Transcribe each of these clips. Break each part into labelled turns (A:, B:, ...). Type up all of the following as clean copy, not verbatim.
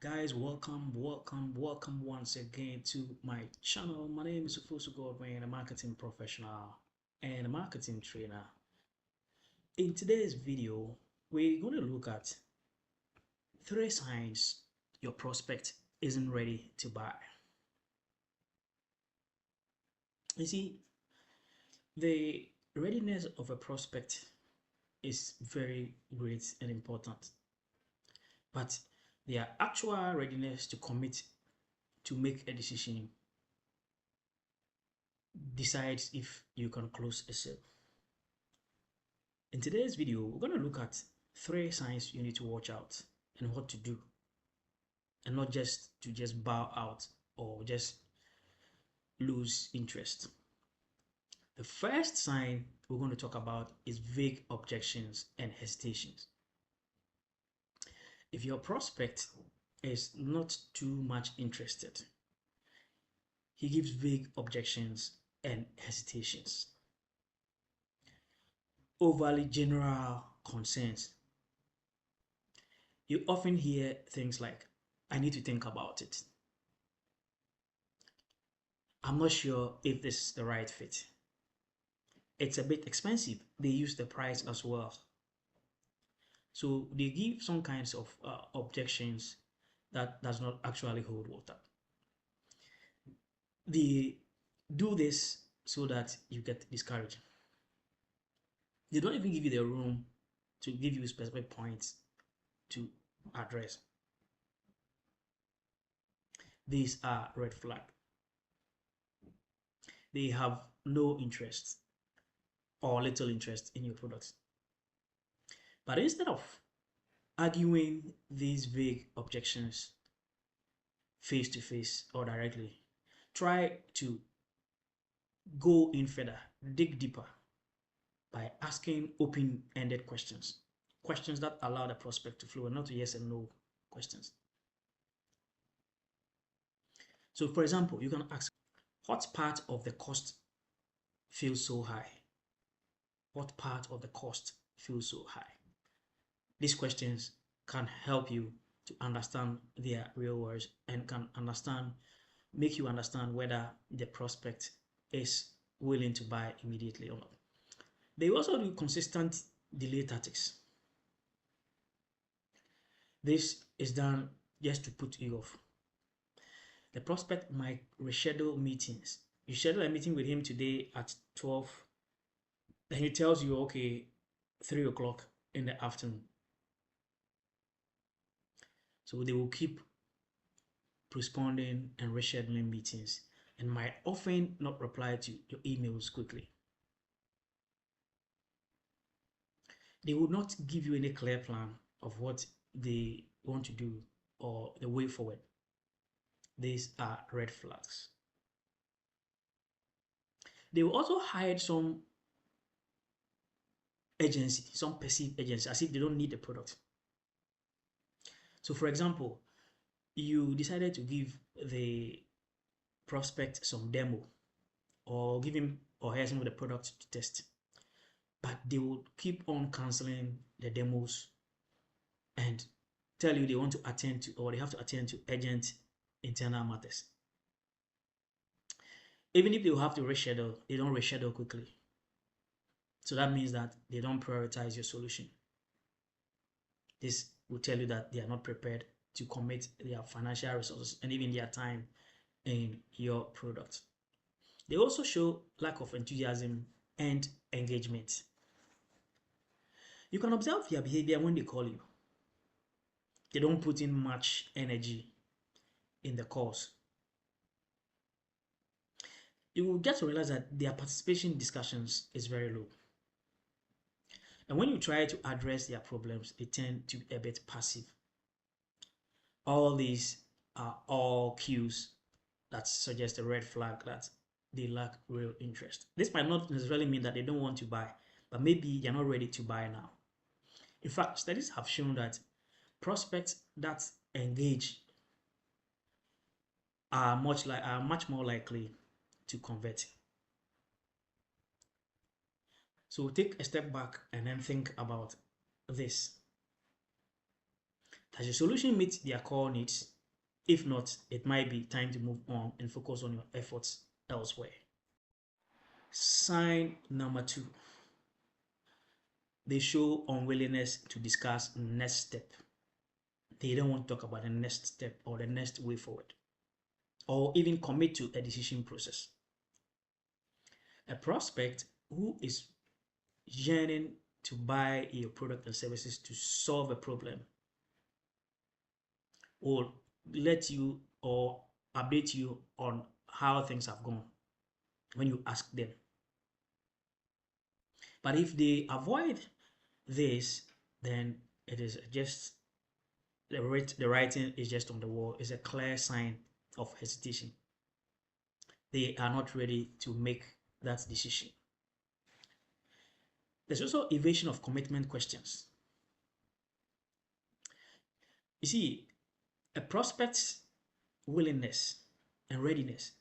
A: Guys, welcome once again to my channel. My name is Ufusu Godwin, a marketing professional and a marketing trainer. In today's video, we're going to look at 3 signs your prospect isn't ready to buy. You see, the readiness of a prospect is very great and important, but their actual readiness to commit to make a decision decides if you can close a sale. In today's video, we're going to look at 3 signs you need to watch out and what to do, and not just to bow out or just lose interest. The first sign we're going to talk about is vague objections and hesitations. If your prospect is not too much interested, he gives vague objections and hesitations. Overly general concerns. You often hear things like, I need to think about it. I'm not sure if this is the right fit. It's a bit expensive. They use the price as well. So they give some kinds of objections that does not actually hold water. They do this so that you get discouraged. They don't even give you the room to give you specific points to address. These are red flags. They have no interest or little interest in your products. But instead of arguing these vague objections face to face or directly, try to go in further, dig deeper by asking open-ended questions. Questions that allow the prospect to flow and not yes and no questions. So for example, you can ask, what part of the cost feels so high? What part of the cost feels so high? These questions can help you to understand their real words and can make you understand whether the prospect is willing to buy immediately or not. They also do consistent delay tactics. This is done just to put you off. The prospect might reschedule meetings. You schedule a meeting with him today at 12, then he tells you, okay, 3 o'clock in the afternoon. So they will keep postponing and rescheduling meetings and might often not reply to your emails quickly. They will not give you any clear plan of what they want to do or the way forward. These are red flags. They will also hide some agency, some perceived agency, as if they don't need the product. So for example, you decided to give the prospect some demo or give him or her some of the product to test, but they will keep on canceling the demos and tell you they want to attend to, or they have to attend to urgent internal matters. Even if they will have to reschedule, they don't reschedule quickly. So that means that they don't prioritize your solution. This will tell you that they are not prepared to commit their financial resources and even their time in your product. They also show lack of enthusiasm and engagement. You can observe their behavior when they call you. They don't put in much energy in the calls. You will get to realize that their participation in discussions is very low. And when you try to address their problems, they tend to be a bit passive. All these are all cues that suggest a red flag that they lack real interest. This might not necessarily mean that they don't want to buy, but maybe they're not ready to buy now. In fact, studies have shown that prospects that engage are much more likely to convert. So take a step back and then think about this. Does your solution meet their core needs? If not, it might be time to move on and focus on your efforts elsewhere. Sign number 2, they show unwillingness to discuss next step. They don't want to talk about the next step or the next way forward, or even commit to a decision process. A prospect who is yearning to buy your product and services to solve a problem will let you or update you on how things have gone when you ask them. But if they avoid this, then it is just the writing is just on the wall. It's a clear sign of hesitation. They are not ready to make that decision. There's also evasion of commitment questions. You see, a prospect's willingness and readiness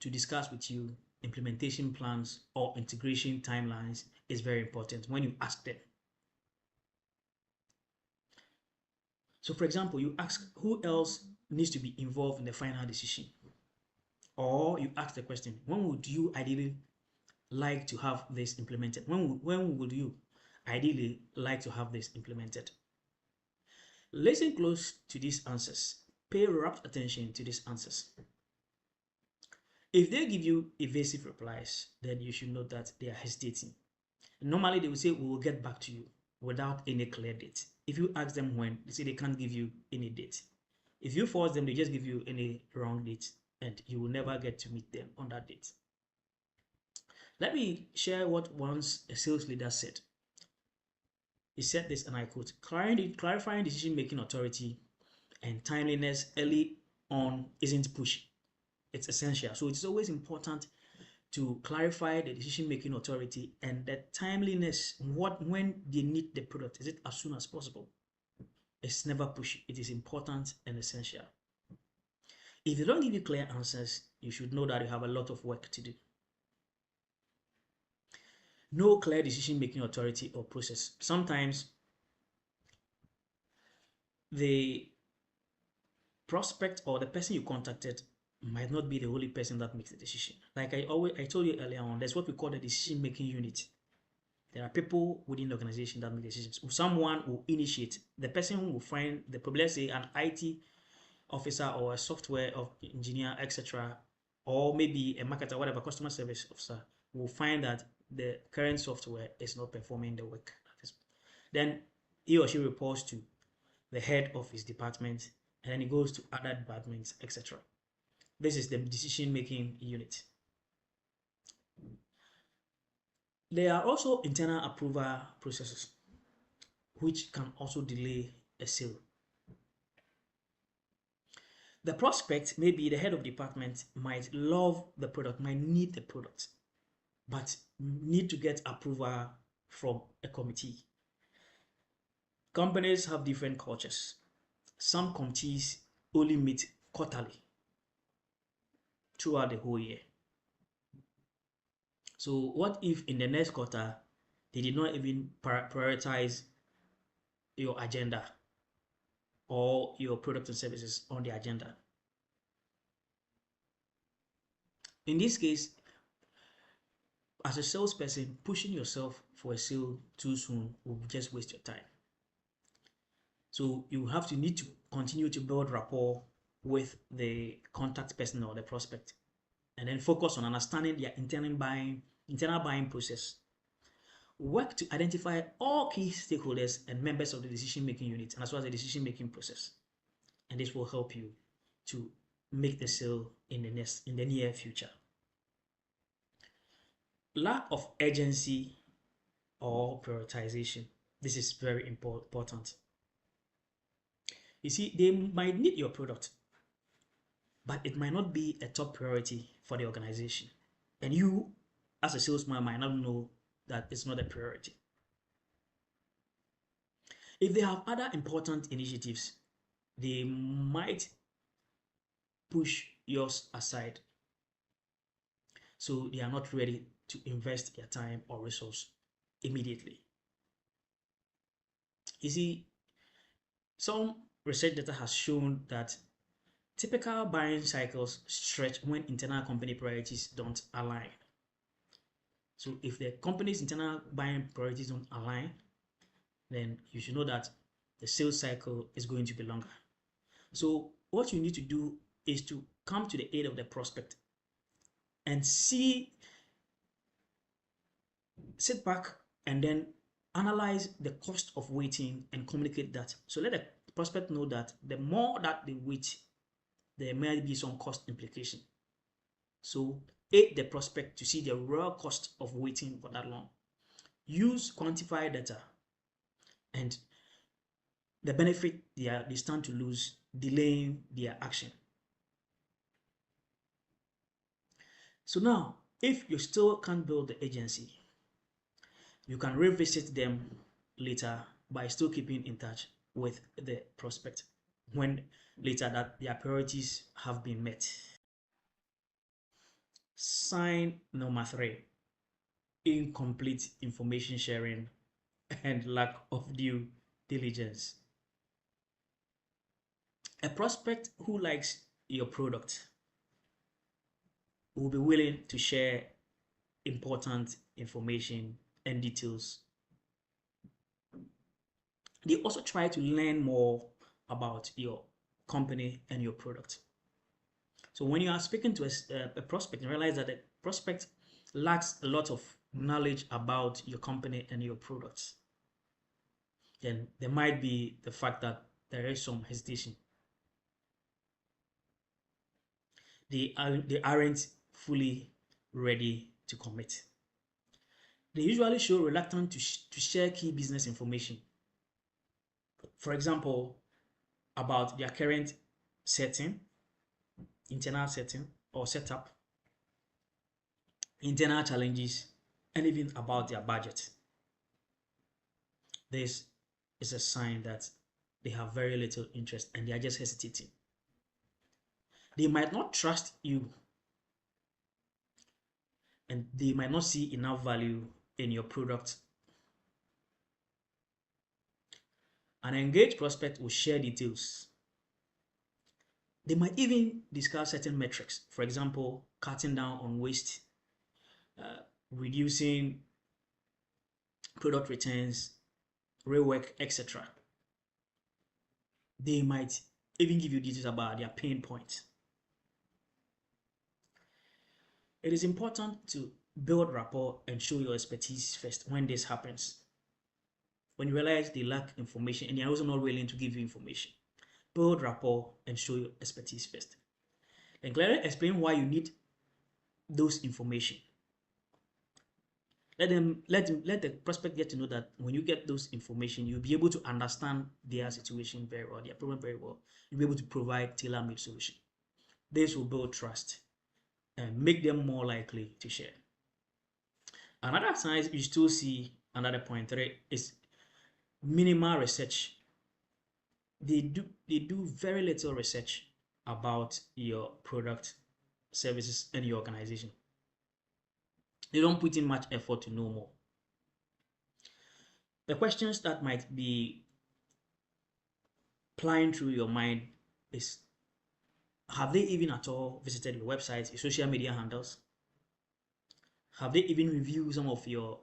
A: to discuss with you implementation plans or integration timelines is very important when you ask them. So for example, you ask who else needs to be involved in the final decision, or you ask the question, when would you ideally like to have this implemented? When would you ideally like to have this implemented? Listen close to these answers. Pay rapt attention to these answers. If they give you evasive replies, then you should know that they are hesitating. Normally, they will say, we will get back to you without any clear date. If you ask them when, they say they can't give you any date. If you force them, they just give you any wrong date, and you will never get to meet them on that date. Let me share what once a sales leader said. He said this, and I quote, clarifying decision-making authority and timeliness early on isn't pushy. It's essential. So it's always important to clarify the decision-making authority and the timeliness, when they need the product. Is it as soon as possible? It's never pushy. It is important and essential. If they don't give you clear answers, you should know that you have a lot of work to do. No clear decision-making authority or process. Sometimes the prospect or the person you contacted might not be the only person that makes the decision. Like I told you earlier on, there's what we call the decision-making unit. There are people within the organization that make decisions. Someone will initiate. The person who will find the problem, let's say an IT officer or a software engineer, etc., or maybe a marketer, whatever, customer service officer, will find that the current software is not performing the work. Then he or she reports to the head of his department, and then it goes to other departments, etc. This is the decision-making unit. There are also internal approval processes, which can also delay a sale. The prospect, maybe the head of department, might love the product, might need the product, but need to get approval from a committee. Companies have different cultures. Some committees only meet quarterly throughout the whole year. So what if in the next quarter they did not even prioritize your agenda or your product and services on the agenda? In this case, as a salesperson, pushing yourself for a sale too soon will just waste your time. So you need to continue to build rapport with the contact person or the prospect, and then focus on understanding their internal buying process. Work to identify all key stakeholders and members of the decision-making unit, and as well as the decision-making process. And this will help you to make the sale in the near future. Lack of urgency or prioritization. This is very important. You see, they might need your product, but it might not be a top priority for the organization. And you, as a salesman, might not know that it's not a priority. If they have other important initiatives, they might push yours aside. So they are not ready to invest their time or resource immediately. You see, some research data has shown that Typical buying cycles stretch when internal company priorities don't align. So if the company's internal buying priorities don't align, then you should know that the sales cycle is going to be longer. So what you need to do is to come to the aid of the prospect and sit back and then analyze the cost of waiting and communicate that. So let the prospect know that the more that they wait, there may be some cost implication. So aid the prospect to see the real cost of waiting for that long. Use quantified data and the benefit they stand to lose delaying their action. So now, if you still can't build the agency, you can revisit them later by still keeping in touch with the prospect when later that their priorities have been met. Sign number 3, incomplete information sharing and lack of due diligence. A prospect who likes your product will be willing to share important information and details. They also try to learn more about your company and your product. So when you are speaking to a prospect, you realize that the prospect lacks a lot of knowledge about your company and your products, then there might be the fact that there is some hesitation. They aren't fully ready to commit. They usually show reluctance to share key business information. For example, about their current setting, internal setting or setup, internal challenges, and even about their budget. This is a sign that they have very little interest and they are just hesitating. They might not trust you and they might not see enough value in your product. An engaged prospect will share details. They might even discuss certain metrics, for example, cutting down on waste, reducing product returns, rework, etc. They might even give you details about their pain points. It is important to build rapport and show your expertise first when this happens. When you realize they lack information and they're also not willing to give you information, build rapport and show your expertise first. Then clearly explain why you need those information. Let the prospect get to know that when you get those information, you'll be able to understand their situation very well, their problem very well. You'll be able to provide tailor-made solution. This will build trust and make them more likely to share. Another sign you still see, another point 3, is minimal research. They do very little research about your product, services, and your organization. They don't put in much effort to know more. The questions that might be plying through your mind is, have they even at all visited your website, your social media handles? Have they even reviewed some of your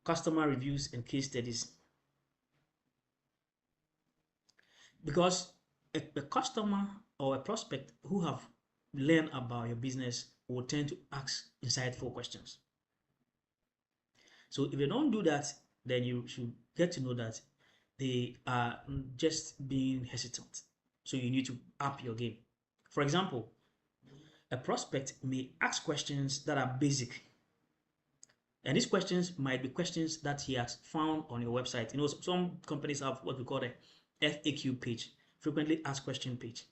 A: customer reviews and case studies? Because a customer or a prospect who have learned about your business will tend to ask insightful questions. So if you don't do that, then you should get to know that they are just being hesitant. So you need to up your game. For example, a prospect may ask questions that are basic. And these questions might be questions that he has found on your website. You know, some companies have what we call a FAQ page, frequently asked question page.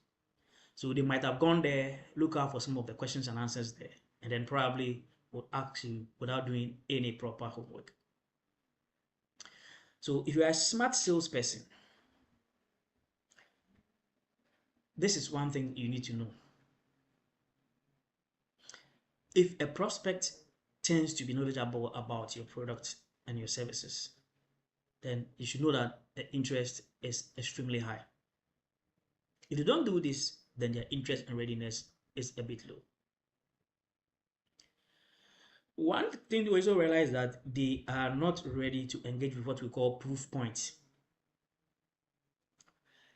A: So they might have gone there, look out for some of the questions and answers there, and then probably will ask you without doing any proper homework. So if you are a smart salesperson, this is one thing you need to know. If a prospect tends to be knowledgeable about your product and your services, then you should know that the interest is extremely high. If you don't do this, then their interest and readiness is a bit low. One thing we also realize that they are not ready to engage with what we call proof points.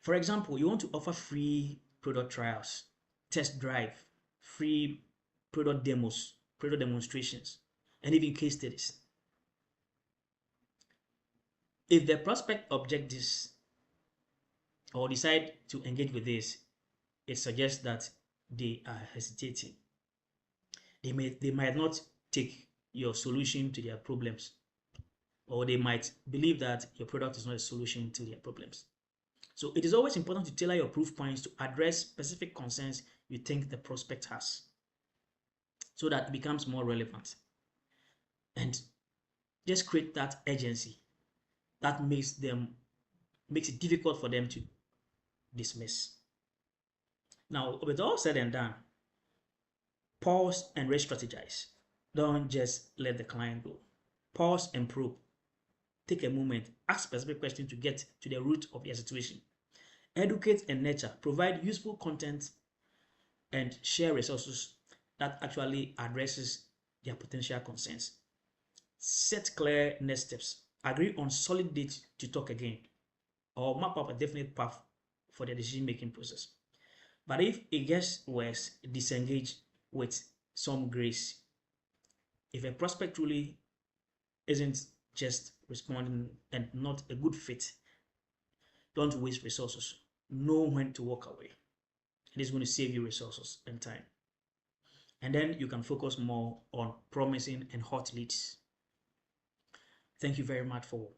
A: For example, you want to offer free product trials, test drive, free product demos, product demonstrations, and even case studies. If the prospect object this or decide to engage with this, it suggests that they are hesitating. They might not take your solution to their problems, or they might believe that your product is not a solution to their problems. So it is always important to tailor your proof points to address specific concerns you think the prospect has, so that it becomes more relevant. And just create that urgency that makes it difficult for them to dismiss. Now, with all said and done, pause and re-strategize. Don't just let the client go. Pause and probe. Take a moment, ask specific questions to get to the root of your situation. Educate and nurture. Provide useful content and share resources that actually addresses their potential concerns. Set clear next steps. Agree on solid dates to talk again, or map up a definite path for the decision-making process. But if it gets worse, disengage with some grace. If a prospect truly isn't just responding and not a good fit, don't waste resources. Know when to walk away. It is going to save you resources and time. And then you can focus more on promising and hot leads. Thank you very much for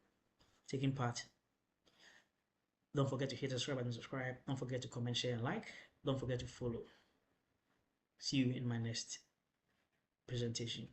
A: taking part. Don't forget to hit the subscribe button, subscribe. Don't forget to comment, share, and like. Don't forget to follow. See you in my next presentation.